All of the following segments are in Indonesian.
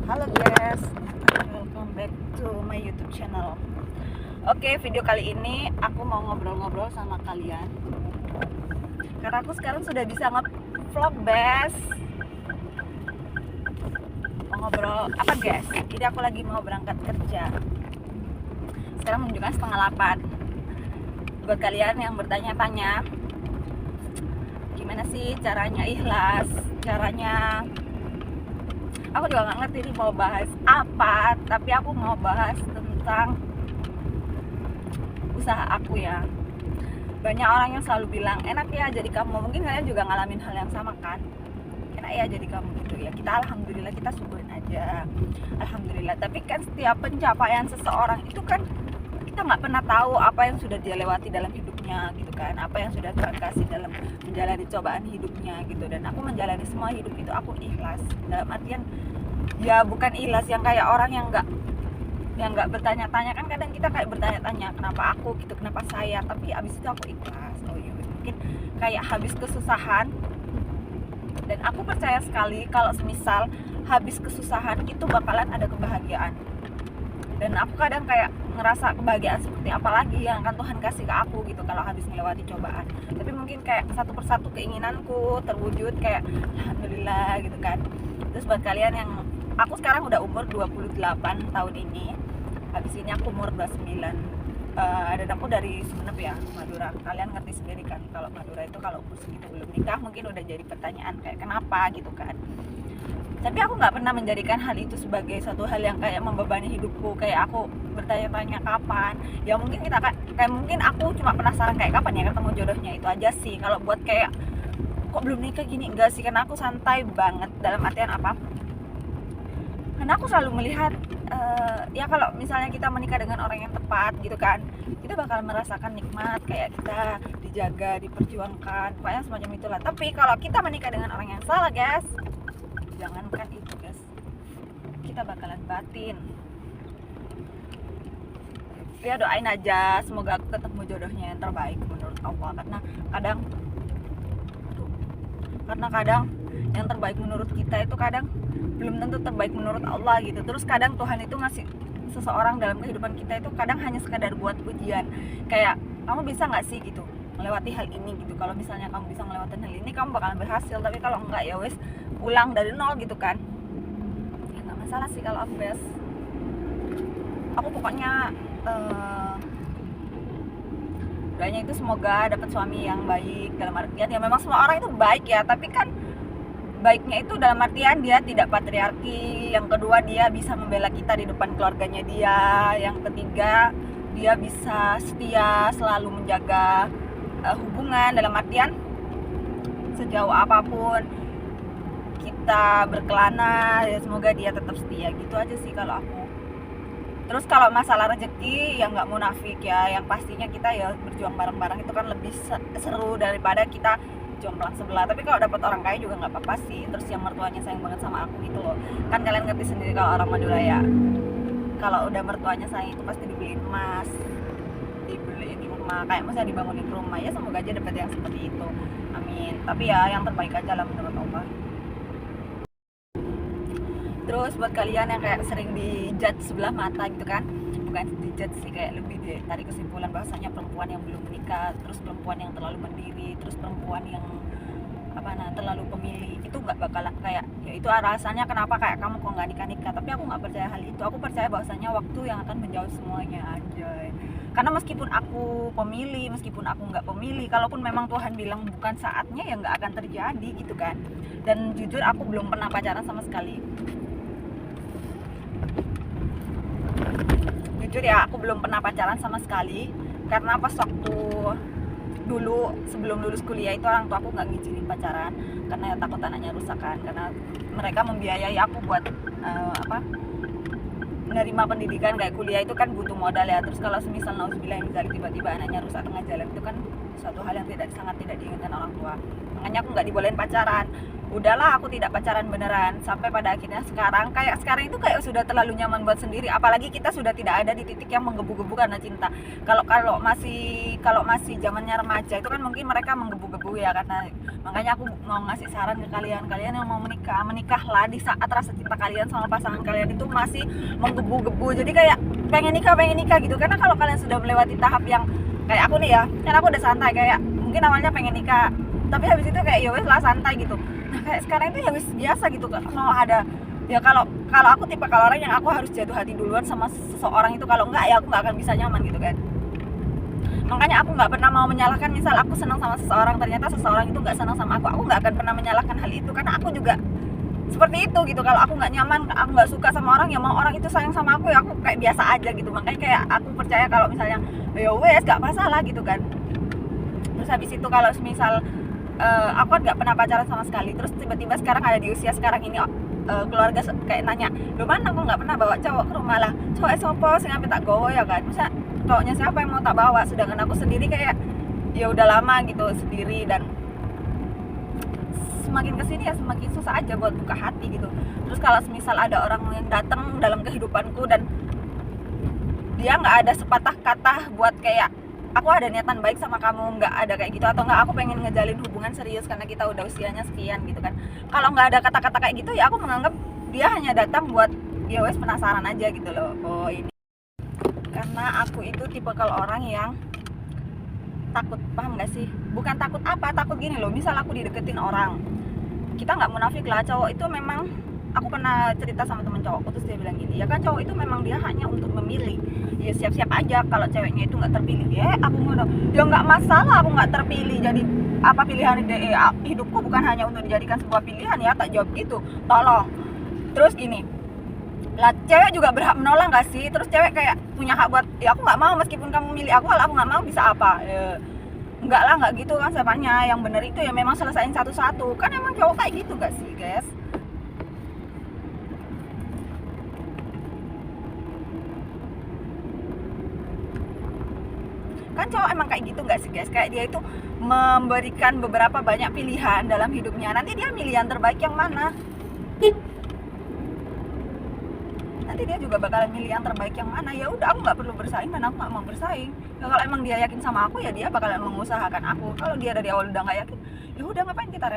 Halo guys, welcome back to my YouTube channel. Oke, video kali ini aku mau ngobrol-ngobrol sama kalian. Karena aku sekarang sudah bisa nge-vlog, guys. Mau ngobrol apa, guys? Jadi aku lagi mau berangkat kerja. Sekarang menunjukkan 7:30. Buat kalian yang bertanya-tanya, gimana sih caranya ikhlas? Caranya aku juga nggak ngerti nih mau bahas apa, tapi aku mau bahas tentang usaha aku ya. Banyak orang yang selalu bilang enak ya jadi kamu, mungkin kalian juga ngalamin hal yang sama kan, enak ya jadi kamu gitu ya. Kita alhamdulillah, kita syukurin aja, alhamdulillah. Tapi kan setiap pencapaian seseorang itu kan kita nggak pernah tahu apa yang sudah dia lewati dalam hidupnya gitu kan, apa yang sudah Tuhan kasih dalam menjalani cobaan hidupnya gitu. Dan aku menjalani semua hidup itu aku ikhlas, dalam artian ya bukan ikhlas yang kayak orang yang nggak bertanya-tanya. Kan kadang kita kayak bertanya-tanya kenapa aku gitu, kenapa saya, tapi abis itu aku ikhlas. Oh iya, mungkin kayak habis kesusahan. Dan aku percaya sekali kalau semisal habis kesusahan itu bakalan ada kebahagiaan. Dan aku kadang kayak ngerasa kebahagiaan seperti apa lagi yang akan Tuhan kasih ke aku gitu kalau habis melewati cobaan. Tapi mungkin kayak satu persatu keinginanku terwujud, kayak alhamdulillah gitu kan. Terus buat kalian yang, aku sekarang udah umur 28 tahun ini, habis ini aku umur 29. Dan aku dari Sumeneb ya, Madura. Kalian ngerti sendiri kan kalau Madura itu kalau umur segitu belum nikah mungkin udah jadi pertanyaan kayak kenapa gitu kan. Tapi aku nggak pernah menjadikan hal itu sebagai satu hal yang kayak membebani hidupku, kayak aku bertanya-tanya kapan. Ya mungkin kita kayak mungkin aku cuma penasaran kayak kapan ya ketemu jodohnya, itu aja sih. Kalau buat kayak kok belum nikah gini, enggak sih, karena aku santai banget. Dalam artian apa, karena aku selalu melihat ya kalau misalnya kita menikah dengan orang yang tepat gitu kan, kita bakal merasakan nikmat, kayak kita dijaga, diperjuangkan, pokoknya semacam itulah. Tapi kalau kita menikah dengan orang yang salah, guys, jangankan itu, guys, kita bakalan batin. Ya doain aja semoga aku ketemu jodohnya yang terbaik menurut Allah. Karena kadang yang terbaik menurut kita itu kadang belum tentu terbaik menurut Allah gitu. Terus kadang Tuhan itu ngasih seseorang dalam kehidupan kita itu kadang hanya sekadar buat ujian, kayak kamu bisa nggak sih gitu melewati hal ini gitu. Kalau misalnya kamu bisa melewati hal ini, kamu bakalan berhasil. Tapi kalau enggak, ya wes, ulang dari nol gitu kan. Ya nggak masalah sih kalau aku, guys. Aku pokoknya doanya itu semoga dapat suami yang baik, dalam artian ya memang semua orang itu baik ya, tapi kan baiknya itu dalam artian dia tidak patriarki, yang kedua dia bisa membela kita di depan keluarganya dia, yang ketiga dia bisa setia selalu menjaga hubungan, dalam artian sejauh apapun kita berkelana ya semoga dia tetap setia, gitu aja sih kalau aku. Terus kalau masalah rezeki ya nggak munafik ya, yang pastinya kita ya berjuang bareng-bareng itu kan lebih seru daripada kita jomplang sebelah. Tapi kalau dapat orang kaya juga nggak apa-apa sih. Terus yang mertuanya sayang banget sama aku gitu loh, kan kalian ngerti sendiri kalau orang Madura ya, kalau udah mertuanya sayang itu pasti dibeliin emas, dibeliin rumah, kayak misalnya dibangunin rumah. Ya semoga aja dapat yang seperti itu, amin. Tapi ya yang terbaik aja lah menurut Allah. Terus buat kalian yang kayak sering dijudge sebelah mata gitu kan, bukan dijudge sih, kayak lebih ditarik kesimpulan bahwasanya perempuan yang belum menikah, terus perempuan yang terlalu mandiri, terus perempuan yang terlalu pemilih, itu nggak bakalan kayak ya itu alasannya kenapa kayak kamu kok nggak nikah. Tapi aku nggak percaya hal itu. Aku percaya bahwasanya waktu yang akan menjawab semuanya, anjay. Karena meskipun aku pemilih, meskipun aku nggak pemilih, kalaupun memang Tuhan bilang bukan saatnya, ya nggak akan terjadi gitu kan. Dan jujur aku belum pernah pacaran sama sekali. Jujur ya, aku belum pernah pacaran sama sekali. Karena pas waktu dulu sebelum lulus kuliah itu orang tua aku nggak ngizinin pacaran, karena ya takut anaknya rusak kan. Karena mereka membiayai aku buat menerima pendidikan, kayak kuliah itu kan butuh modal ya. Terus kalau semisal nauzubillah tiba-tiba anaknya rusak tengah jalan, itu kan suatu hal yang sangat tidak diinginkan orang tua. Makanya aku nggak dibolehin pacaran. Udahlah, aku tidak pacaran beneran, sampai pada akhirnya sekarang itu kayak sudah terlalu nyaman buat sendiri. Apalagi kita sudah tidak ada di titik yang menggebu-gebu karena cinta. Kalau masih zamannya remaja itu kan mungkin mereka menggebu-gebu menggebu-gebu ya, karena makanya aku mau ngasih saran ke kalian yang mau menikahlah di saat rasa cinta kalian sama pasangan kalian itu masih menggebu-gebu. Jadi kayak pengen nikah gitu, karena kalau kalian sudah melewati tahap yang kayak aku nih ya, kan aku udah santai, kayak mungkin awalnya pengen nikah tapi habis itu kayak ya wes lah santai gitu. Nah kayak sekarang itu ya wes biasa gitu, kalau ada ya, kalau aku tipe kalau orang yang aku harus jatuh hati duluan sama seseorang itu, kalau enggak ya aku nggak akan bisa nyaman gitu kan. Makanya aku nggak pernah mau menyalahkan, misal aku senang sama seseorang ternyata seseorang itu nggak senang sama aku nggak akan pernah menyalahkan hal itu, karena aku juga seperti itu gitu. Kalau aku nggak nyaman, aku nggak suka sama orang, ya mau orang itu sayang sama aku ya aku kayak biasa aja gitu. Makanya kayak aku percaya kalau misalnya ya wes nggak masalah gitu kan. Terus habis itu kalau misal aku kan nggak pernah pacaran sama sekali, terus tiba-tiba sekarang ada di usia sekarang ini keluarga kayak nanya, lu mana aku nggak pernah bawa cowok ke rumah, lah cowok sopo sing sampai tak gowo ya kan, masa cowoknya siapa yang mau tak bawa, sedangkan aku sendiri kayak ya udah lama gitu sendiri, dan semakin kesini ya semakin susah aja buat buka hati gitu. Terus kalau misal ada orang yang datang dalam kehidupanku dan dia nggak ada sepatah kata buat kayak aku ada niatan baik sama kamu, nggak ada kayak gitu, atau nggak aku pengen ngejalin hubungan serius karena kita udah usianya sekian gitu kan, kalau nggak ada kata-kata kayak gitu ya aku menganggap dia hanya datang buat ya wes penasaran aja gitu loh. Oh ini karena aku itu tipe kalau orang yang takut, paham nggak sih? Bukan takut apa, takut gini loh, misal aku dideketin orang, kita nggak munafik lah, cowok itu memang, aku pernah cerita sama temen cowokku, terus dia bilang gini, ya kan cowok itu memang dia hanya untuk memilih, ya siap-siap aja kalau ceweknya itu nggak terpilih. Aku ngono, ya nggak masalah aku nggak terpilih, jadi apa pilihan hidupku bukan hanya untuk dijadikan sebuah pilihan ya, tak jawab gitu, tolong. Terus gini lah, cewek juga berhak menolak nggak sih? Terus cewek kayak punya hak buat, ya aku nggak mau meskipun kamu milih aku, kalau aku nggak mau bisa apa ya, enggak lah, nggak gitu kan sebenarnya. Yang bener itu ya memang selesain satu-satu, kan emang cowok kayak gitu gak sih guys? Kan cowok emang kayak gitu gak sih guys? Kayak dia itu memberikan beberapa banyak pilihan dalam hidupnya, nanti dia milih yang terbaik yang mana, nanti dia juga bakalan milih yang terbaik yang mana. Ya udah, aku nggak perlu bersaing dan aku nggak mau bersaing ya, kalau emang dia yakin sama aku ya dia bakalan mengusahakan aku. Kalau dia dari awal udah nggak yakin, ya udah ngapain kita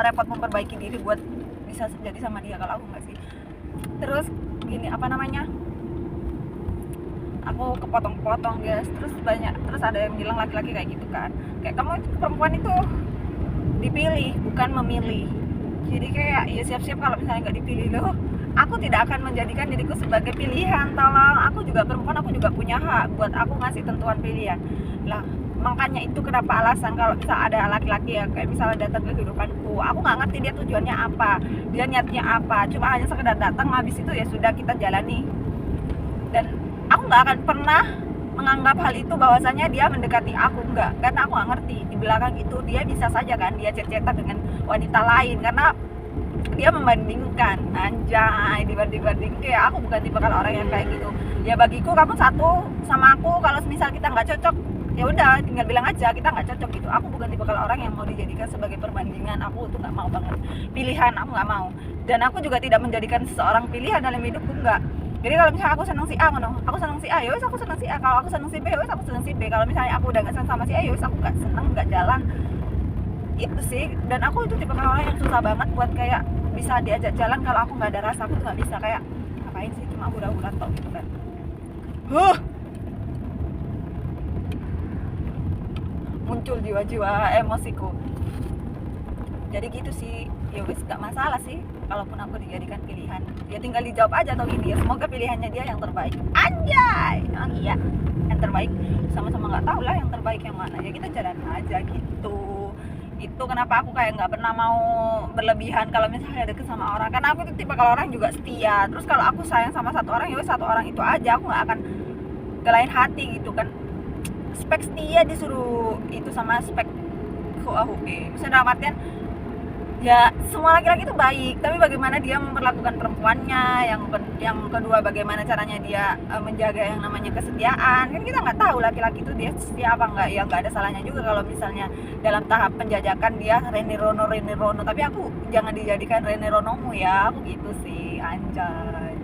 repot memperbaiki diri buat bisa jadi sama dia, kalau aku nggak sih. Terus gini, apa namanya, aku kepotong-potong guys, terus ada yang bilang laki-laki kayak gitu kan, kayak kamu itu perempuan itu dipilih bukan memilih. Jadi kayak ya siap-siap kalau misalnya nggak dipilih loh. Aku tidak akan menjadikan diriku sebagai pilihan, tolong. Aku juga perempuan, aku juga punya hak buat aku ngasih tentuan pilihan lah. Makanya itu kenapa alasan kalau bisa ada laki-laki yang kayak misalnya datang ke kehidupanku, aku nggak ngerti dia tujuannya apa, dia niatnya apa, cuma hanya sekedar datang, habis itu ya sudah kita jalani. Dan aku nggak akan pernah menganggap hal itu bahwasanya dia mendekati aku, enggak, karena aku nggak ngerti di belakang itu dia bisa saja kan dia chat-chatan dengan wanita lain, karena dia membandingkan, anjay, dibanding kayak aku bukan tipe kalau orang yang kayak gitu. Ya bagiku kamu satu sama aku, kalau misal kita nggak cocok ya udah tinggal bilang aja kita nggak cocok gitu. Aku bukan tipe kalau orang yang mau dijadikan sebagai perbandingan, aku tuh nggak mau banget. Pilihan aku nggak mau, dan aku juga tidak menjadikan seseorang pilihan dalam hidupku, enggak. Jadi kalau misalnya aku seneng si A, aku seneng si A, ya wes aku seneng si A. Kalau aku seneng si B, ya wes aku seneng si B. Kalau misalnya aku udah nggak seneng sama si A, ya wes aku nggak seneng, nggak jalan. Itu sih. Dan aku itu tipe orang yang susah banget buat kayak bisa diajak jalan kalau aku nggak ada rasa. Aku tuh nggak bisa, kayak ngapain sih cuma udah tok gitu kan. Muncul jiwa-jiwa emosiku. Jadi gitu sih, ya wis gak masalah sih kalaupun aku dijadikan pilihan, ya tinggal dijawab aja atau gini ya, semoga pilihannya dia yang terbaik. Anjay, oh iya, yang terbaik, sama-sama nggak tahu lah yang terbaik yang mana, ya kita jalan aja gitu. Itu kenapa aku kayak nggak pernah mau berlebihan kalau misalnya deket sama orang, karena aku tipe kalau orang juga setia. Terus kalau aku sayang sama satu orang, ya wis satu orang itu aja, aku nggak akan ke lain hati gitu kan. Spek setia disuruh itu sama spek misalnya dalam artian ya semua laki-laki itu baik, tapi bagaimana dia memperlakukan perempuannya, yang kedua bagaimana caranya dia menjaga yang namanya kesetiaan. Kan kita nggak tahu laki-laki itu dia setia apa enggak. Ya nggak ada salahnya juga kalau misalnya dalam tahap penjajakan dia Rene Rono, tapi aku jangan dijadikan Rene Ronomu ya, aku gitu sih, anjay.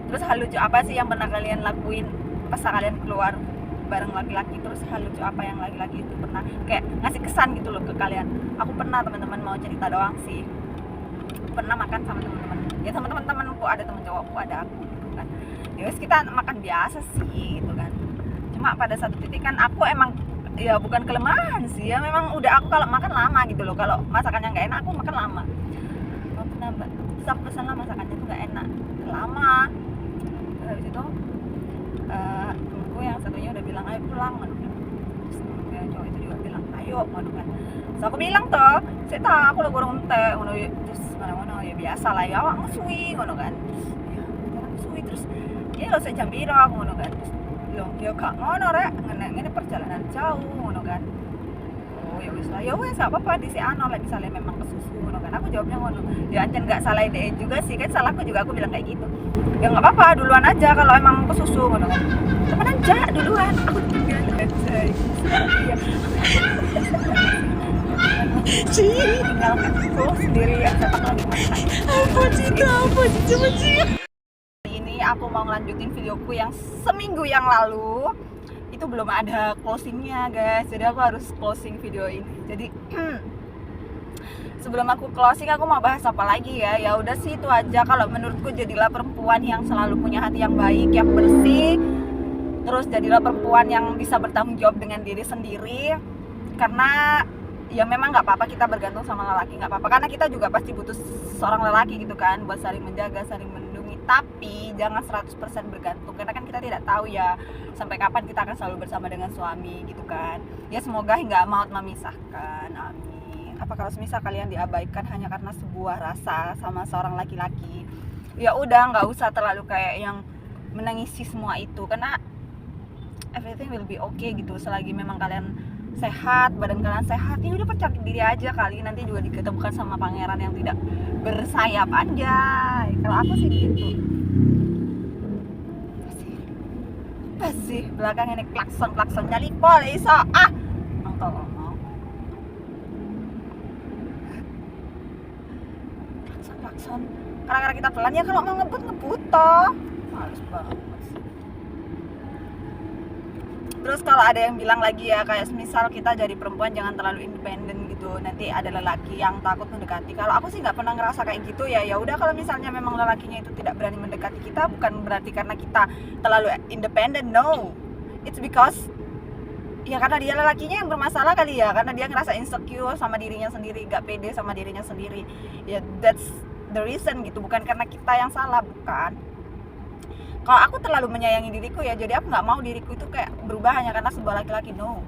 Terus hal lucu apa sih yang pernah kalian lakuin pas kalian keluar bareng laki-laki terus hal lucu apa yang laki-laki itu pernah kayak ngasih kesan gitu loh ke kalian. Aku pernah, teman-teman, mau cerita doang sih, pernah makan sama teman-teman ya, sama teman-temanku, ada teman cowokku, ada aku gitu kan. Ya wes kita makan biasa sih gitu kan. Cuma pada satu titik kan aku emang ya bukan kelemahan sih ya, memang udah aku kalau makan lama gitu loh, kalau masakannya nggak enak aku makan lama. Terus aku pesan lah masakannya tuh nggak enak, lama. Habis itu temenku yang satunya udah bilang ayo pulang kan. Terus yang cowok itu juga bilang ayo kan. Terus aku bilang toh, saya tahu aku lo gorong teh, terus mana-mana ya biasa lah ya, awak ngesui ngono kan. Ya, ngesui terus ya lo saya jam piro ngono kan. Loh, ya gak ngono rek, ngene perjalanan jauh ngono kan. Oh ya wis lah, ya wis gak apa-apa di si ano lek misalnya memang kesusu ngono kan. Aku jawabnya ngono. Ya ancen gak salah ide juga sih, kan salahku juga aku bilang kayak gitu. Ya enggak apa-apa, duluan aja kalau emang kesusu ngono kan. Temen aja duluan. Aku tinggal aja. Iya. Tinggal aku sendiri ya, sepak lagi makan. Apa sih? Aku mau ngelanjutin videoku yang seminggu yang lalu. Itu belum ada closingnya guys, jadi aku harus closing video ini. Jadi sebelum aku closing aku mau bahas apa lagi ya. Ya udah sih itu aja. Kalau menurutku jadilah perempuan yang selalu punya hati yang baik, yang bersih. Terus jadilah perempuan yang bisa bertanggung jawab dengan diri sendiri. Karena ya memang nggak apa-apa kita bergantung sama lelaki, nggak apa-apa, karena kita juga pasti butuh seorang lelaki gitu kan, buat saling menjaga, saling melindungi. Tapi jangan 100% bergantung, karena kan kita tidak tahu ya sampai kapan kita akan selalu bersama dengan suami gitu kan. Ya semoga hingga maut memisahkan, amin. Apa kalau semisal kalian diabaikan hanya karena sebuah rasa sama seorang laki-laki, ya udah nggak usah terlalu kayak yang menangisi semua itu, karena everything will be okay gitu. Selagi memang kalian sehat, badan kalian sehat, ya udah percaya diri aja kali, nanti juga diketemukan sama pangeran yang tidak bersayap aja. Kalau aku sih gitu. Apa sih belakang ini klakson nyali pol iso tolong klakson karena kita pelan ya, kalau mau ngebut toh males banget. Terus kalau ada yang bilang lagi ya, kayak misal kita jadi perempuan jangan terlalu independen gitu, nanti ada lelaki yang takut mendekati. Kalau aku sih nggak pernah ngerasa kayak gitu ya. Ya udah, kalau misalnya memang lelakinya itu tidak berani mendekati kita, bukan berarti karena kita terlalu independen, no. It's because ya karena dia lelakinya yang bermasalah kali ya, karena dia ngerasa insecure sama dirinya sendiri, nggak pede sama dirinya sendiri. Ya that's the reason gitu, bukan karena kita yang salah, bukan. Kalau aku terlalu menyayangi diriku ya, jadi aku nggak mau diriku itu kayak berubah hanya karena sebuah laki-laki, no.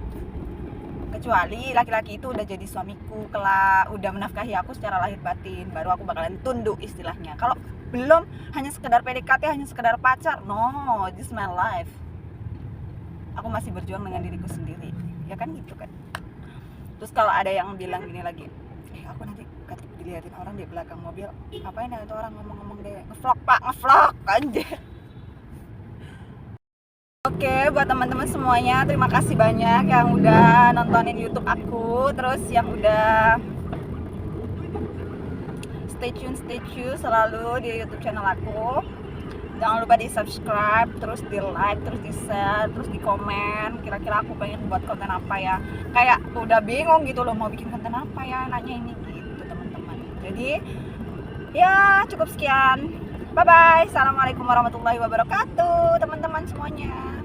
Kecuali laki-laki itu udah jadi suamiku, kelak udah menafkahi aku secara lahir batin, baru aku bakalan tunduk istilahnya. Kalau belum, hanya sekedar PDKT, hanya sekedar pacar, no, this is my life. Aku masih berjuang dengan diriku sendiri, ya kan gitu kan. Terus kalau ada yang bilang gini lagi, aku nanti dilihatin orang di belakang mobil, ngapain ya itu orang ngomong-ngomong deh, ngevlog anjir. Oke, buat teman-teman semuanya, terima kasih banyak yang udah nontonin YouTube aku, terus yang udah stay tune selalu di YouTube channel aku. Jangan lupa di subscribe, terus di like, terus di share, terus di komen. Kira-kira aku pengen buat konten apa ya? Kayak udah bingung gitu loh, mau bikin konten apa ya, nanya ini gitu teman-teman. Jadi ya cukup sekian. Bye bye. Assalamualaikum warahmatullahi wabarakatuh teman-teman semuanya.